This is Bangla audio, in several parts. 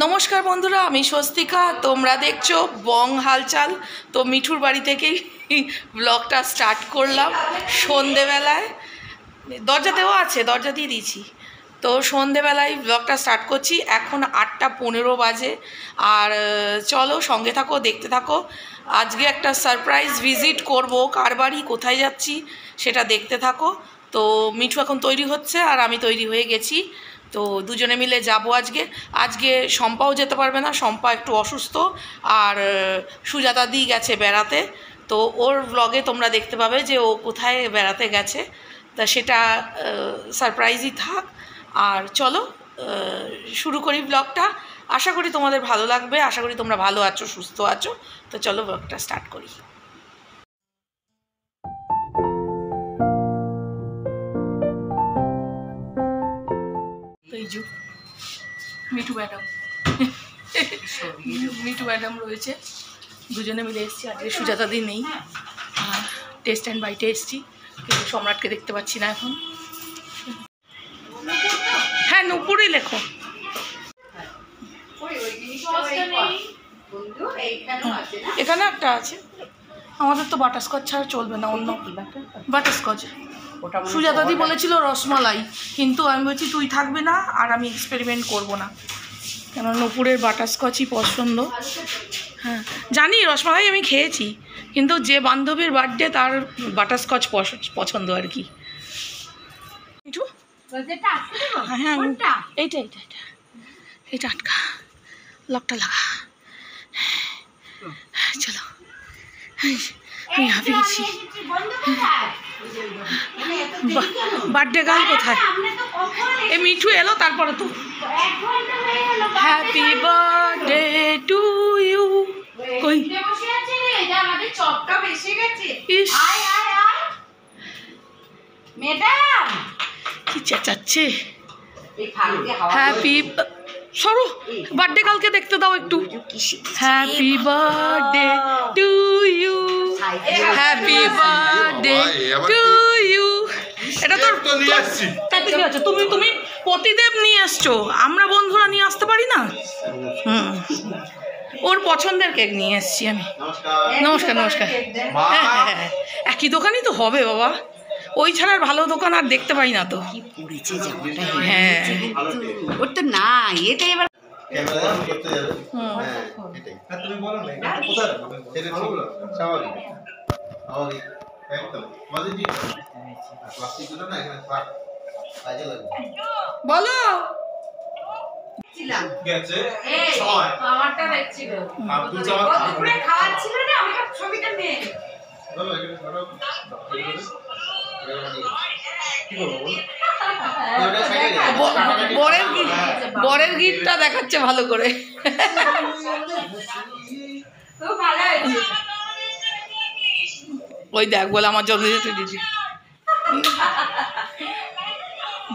নমস্কার বন্ধুরা, আমি স্বস্তিকা। তোমরা দেখছো বং হালচাল। তো মিঠুর বাড়ি থেকেই ব্লগটা স্টার্ট করলাম সন্ধেবেলায়। দরজা দেওয়া আছে, দরজা দিয়ে দিয়েছি। তো সন্ধেবেলায় ব্লগটা স্টার্ট করছি। এখন 8:15 বাজে। আর চলো সঙ্গে থাকো, দেখতে থাকো। আজকে একটা সারপ্রাইজ ভিজিট করব। কার বাড়ি, কোথায় যাচ্ছি সেটা দেখতে থাকো। তো মিঠু এখন তৈরি হচ্ছে আর আমি তৈরি হয়ে গেছি। তো দুজনে মিলে যাব আজকে শম্পাও যেতে পারবে না, শম্পা একটু অসুস্থ। আর সুজাতা দি গেছে বেড়াতে। তো ওর ব্লগে তোমরা দেখতে পাবে যে ও কোথায় বেড়াতে গেছে। তা সেটা সারপ্রাইজই থাক। আর চলো শুরু করি ব্লগটা। আশা করি তোমাদের ভালো লাগবে, আশা করি তোমরা ভালো আছো, সুস্থ আছো। তো চলো ব্লগটা স্টার্ট করি। মিঠু ম্যাডাম রয়েছে, দুজনে মিলে এসেছি। আজকে সুজাতা দি নেই, টেস্ট অ্যান্ড বাইটে এসেছি, কিন্তু সম্রাটকে দেখতে পাচ্ছি না এখন। হ্যাঁ, নুপুরই লেখো। এখানে একটা আছে। আমাদের তো বাটারস্কচ ছাড়া চলবে না, অন্য বাটারস্কচ। সুজাতা দি বলেছিল রসমালাই, কিন্তু আমি বলছি তুই থাকবি না আর আমি এক্সপেরিমেন্ট করব না, কেন নুপুরের বাটারস্কচই পছন্দ। হ্যাঁ জানি, রসমালাই আমি খেয়েছি, কিন্তু যে বান্ধবীর বার্থডে তার বাটারস্কচ পছন্দ আর কি। হ্যাঁ এইটা এইটা এইটা এইটা আটকা, লকটা লাগা। চলো, আমি হাঁপিয়ে গেছি। বার্থডে গার্ল কোথায়? এ মিঠু এলো তারপরে তো। Happy birthday to you. কই ম্যাডাম কি চেঁচাচ্ছে। হ্যাপি সরো, বার্থডে কালকে দেখতে দাও একটু। Happy birthday to you, happy birthday to you. এটা তোর তাতে কি আছে? তুমি পতিদেব নিয়ে এসছো, আমরা বন্ধুরা নিয়ে আসতে পারি না? ওর পছন্দের কেক নিয়ে এসছি আমি। নমস্কার নমস্কার। হ্যাঁ, একই দোকানই তো হবে বাবা, ওই ছাড়া ভালো দোকান আর দেখতে পাই না তো। হ্যাঁ ওর তো না, এটা এবার বলো। বরের গিফটটা দেখাচ্ছে ভালো করে। ওই দেখ বলে আমার জন্মদিনে দিদি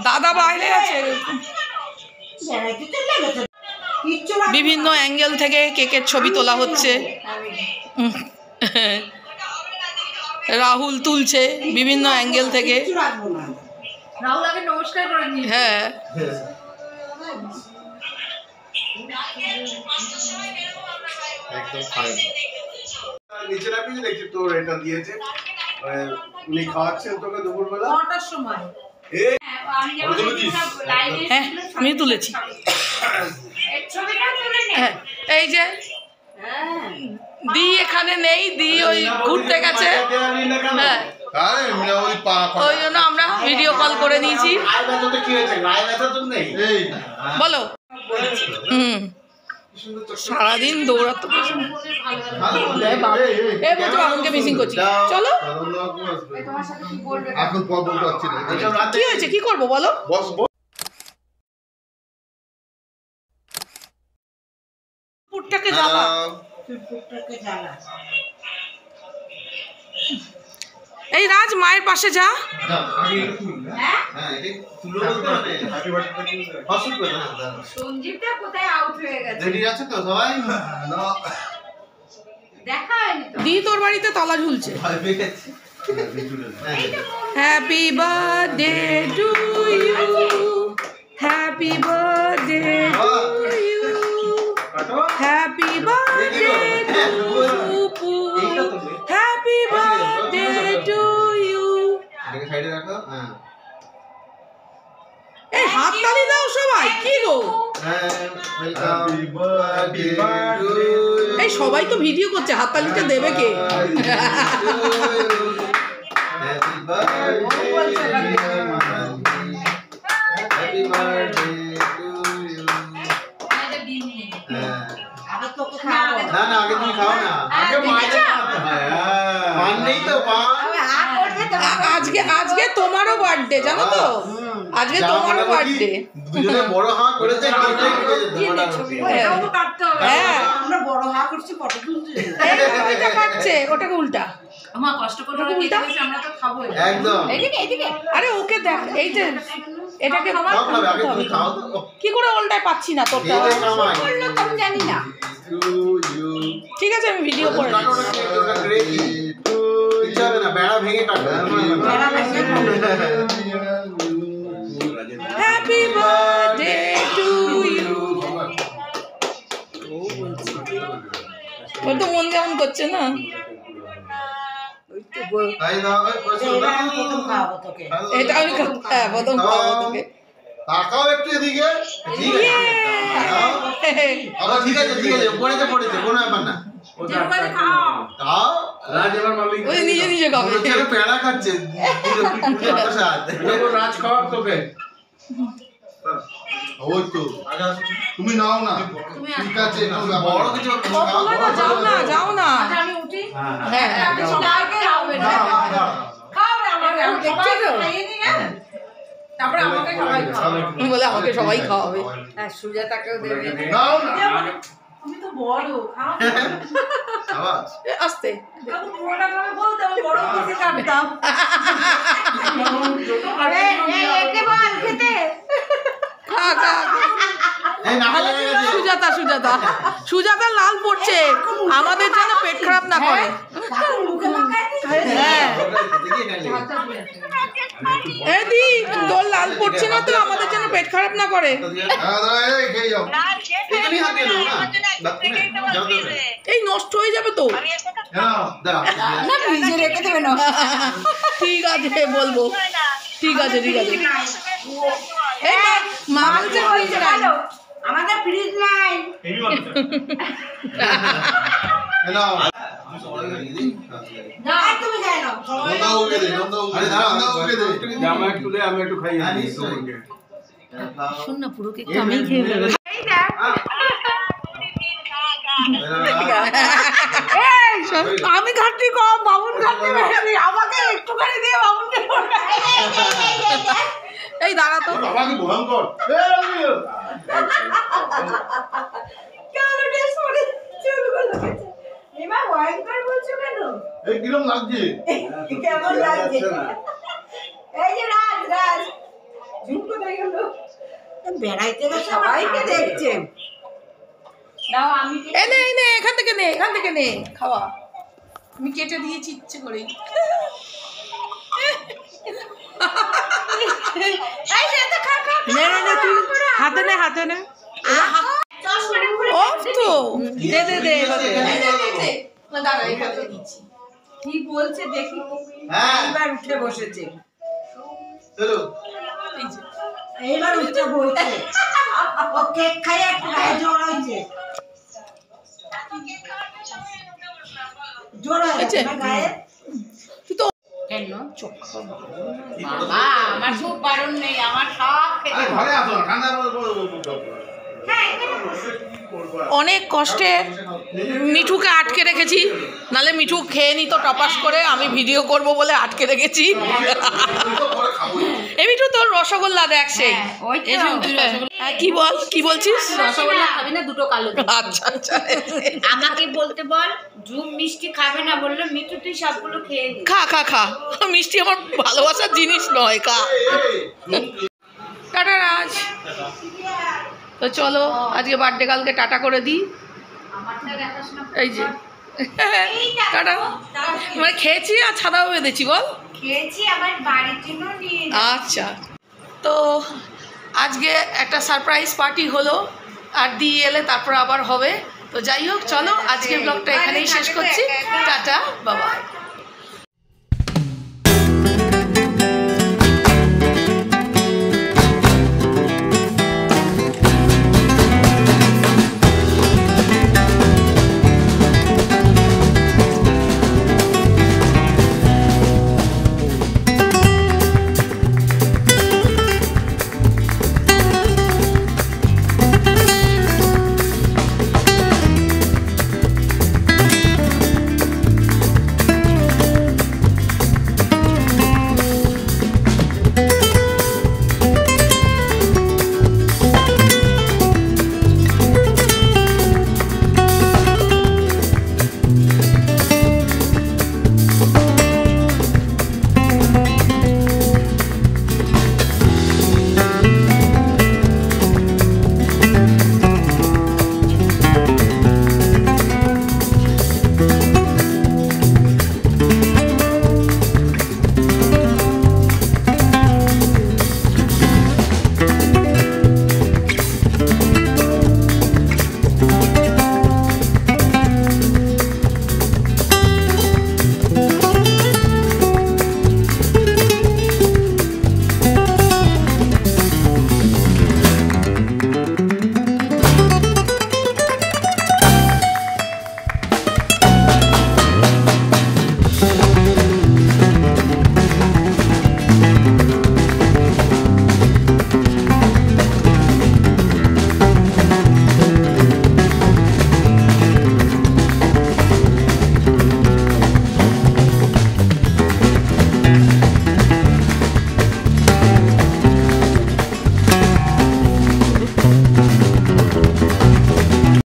দাদা বাইরে আছে। বিভিন্ন অ্যাঙ্গেল থেকে কেকের ছবি তোলা হচ্ছে। রাহুল তুলছে বিভিন্ন অ্যাঙ্গেল থেকে। রাহুল আগে নমস্কার করে নিয়েছে। হ্যাঁ একদম ফাইন। নিচে রাখবি যে দেখছি তোর এটা দিয়েছে, উনি খাওয়াচ্ছেন তোকে দুপুরবেলা 9টার সময়। হ্যাঁ আমি তুলেছি। হ্যাঁ এই যে দি এখানে নেই, দি ওই ঘুরতে গেছে। হ্যাঁ ওই জন্য আমরা ভিডিও কল করে নিয়েছি। বলো। সারাদিন দৌড়াতে বাবুকে মিসিং করছি। চলো কি হয়েছে, কি করবো বলো। পুরটাকে জ্বালা, এই রাজ মায়ের পাশে যা। দি তোর বাড়িতে তালা ঝুলছে। Happy birthday to you, happy birthday to you. হাততালি দাও সবাই, কি গো এই সবাই তো ভিডিও করছে, হাততালিটা দেবে কে? না না আগে তুমি খাও না, আগে পান নেই তো পান। আজকে আজকে তোমারও বার্থডে জানো তো, আজকে তোমারও বার্থডে। দুজনে বড় হাঁ করেছে, হ্যাঁ আমরা বড় হা করছি ফটো তুলছি। ওইটা কাটছে, ওটাকে উল্টা আমার কষ্ট করে উল্টা আমরা তো খাবো একদম। এদিকে এদিকে আরে ওকে দেখ, এই যে এটাকে সব খাবে, আগে তুমি খাও তো। কি করে উল্টায় পাচ্ছি না তোরটা। খেয়ে কামাই। বললো তো আমি জানি না। To you. ঠিক আছে আমি ভিডিও করে কাটো না, ওটা গ্রেভি। কিছু হবে না, বেড়া ভেঙে কাটো। বেড়া ভেঙে হ্যাপি বার্থডে টু ইউ। ওর তো মন কেমন করছে না। তাই দাও, ওই এবার আমি প্রথম খাওয়াবো তোকে। এটা আমি হ্যাঁ প্রথম খাওয়াবো তোকে। তাকাও একটু এদিকে। ঠিক আছে। তাকাও। আবার ঠিক আছে, ঠিক আছে, পড়েছে কোনো ব্যাপার না। যেভাবে খাও। তাও রাজ এবার মাম্মি ওই নিজে নিজে খাবে। ওর ছেলে পেড়া খাচ্ছে। পুরো সাথ। রাজ খাওয়া তোকে। ওই তো তুমি নাও না, ঠিক আছে, বড় কিছু যাও না যাও না। আচ্ছা আমি উঠি। হ্যাঁ আমি সবাইকে খাওয়াবে না। খাওয়াবে আমাকে, আমি দেখছি তো। খাইয়ে দিই না। তারপরে আমাকে সবাই খাওয়াবে। বলে আমাকে সবাই খাওয়াবে। হ্যাঁ সুজাতাকেও দেবে। নাও না। তুমি তো বড় খাও। আবার আস্তে আমি পুরোটা খাবে বলতে আমি বড় কিছু কাটতাম। আরে একে বল খেতে। খা খা। এই নাকে লেগে গেছে। সুজাতা সুজাতা সুজাতা লাল পড়ছে, আমাদের যেন পেট খারাপ না করে। কাকুর মুখে মাখাই দিই। হ্যাঁ দেখি এখানে। এদি তোর লাল পড়ছে না তো, আমাদের যেন পেট খারাপ না করে। এখানেই হাত দিয়ে নাও না। যাও দাও। এই নষ্ট হয়ে যাবে তো। দাঁড়াও। না ফ্রিজে রেখে দেবে না। ঠিক আছে বলবো, ঠিক আছে ঠিক আছে। এই মা বলছে ফ্রিজ নাই। আমাদের ফ্রিজ নাই। নাও। না তুমি যাই না। আরে দাঁড়াও, জামা একটু দে, আমি একটু খাই। শোন না পুরো কেকটা আমি খেয়ে ফেলবো। আমি ঘাটতি কম, বাবুন ঘাটতি বেশি। আমাকে একটুখানি দিয়ে বাবুনকে এই দাঁড়া তো। বাবা কি ভয়ঙ্কর। কালো ড্রেস পরে চুলগুলো কেটে। এবার ভয়ঙ্কর বলছো কেন? এই কিরম লাগছে? কেমন লাগছে? এই যে রাজ রাজ ঝুমকো দেখে গেল। বেড়াইতে গেছে সবাইকে দেখছে। দাও আমি এনে এনে এখান থেকে নে খাওয়া। আমি কেটে দিয়েছি ইচ্ছে করেই। এই যে তো খা খা। নে নে নে তুই হাতে নে। চশমাটা খুলে অফ তো দে দে দে দে। না দাঁড়া এখানে দিচ্ছি। কি বলছে দেখি। হ্যাঁ। এইবার উঠে বসেছে। চলো। এই যে এইবার উঠে বসেছে। ও কেক খাই একটু গায়ে জ্বর হয়েছে। জ্বর হয়েছে না গায়ে? তুই তো কেন? বাবা আমার খুব বারণ নেই, আমার সব খেতে হবে। ঘরে আসো না, ঠান্ডা পড়ে। হ্যাঁ এখানে বসে। অনেক কষ্টে মিঠুকে আটকে রেখেছি, নালে মিঠু খেয়ে নিত টপাস করে। আমি ভিডিও করব বলে আটকে রেখেছি। এই মিঠু তোর রসগোল্লা দেখ সেই। ওই তো। এই যে তুই হ্যাঁ, কি বলছিস? রসগোল্লা খাবি না, দুটো কালো দিবি। আচ্ছা আচ্ছা আমাকে বলতে বল ঝুম মিষ্টি খাবে না, বললো মিঠু তুই সবগুলো খেয়ে নি। খা মিষ্টি আমার ভালোবাসার জিনিস নয়, খা। টাটা রাজ। তো চলো আজকে বার্থডে কালকে টাটা করে দিই। আমারটা দেখাশোনা এই যে টাটা। মানে খেয়েছি আর ছাদাও বেঁধেছি বল। খেয়েছি, আবার বাড়ির জন্য নিয়ে আচ্ছা তো আজকে একটা সারপ্রাইজ পার্টি হলো, আর দিয়ে এলে তারপর আবার হবে। তো যাই হোক চলো আজকের ব্লগটা এখানেই শেষ করছি। টাটা বাবা।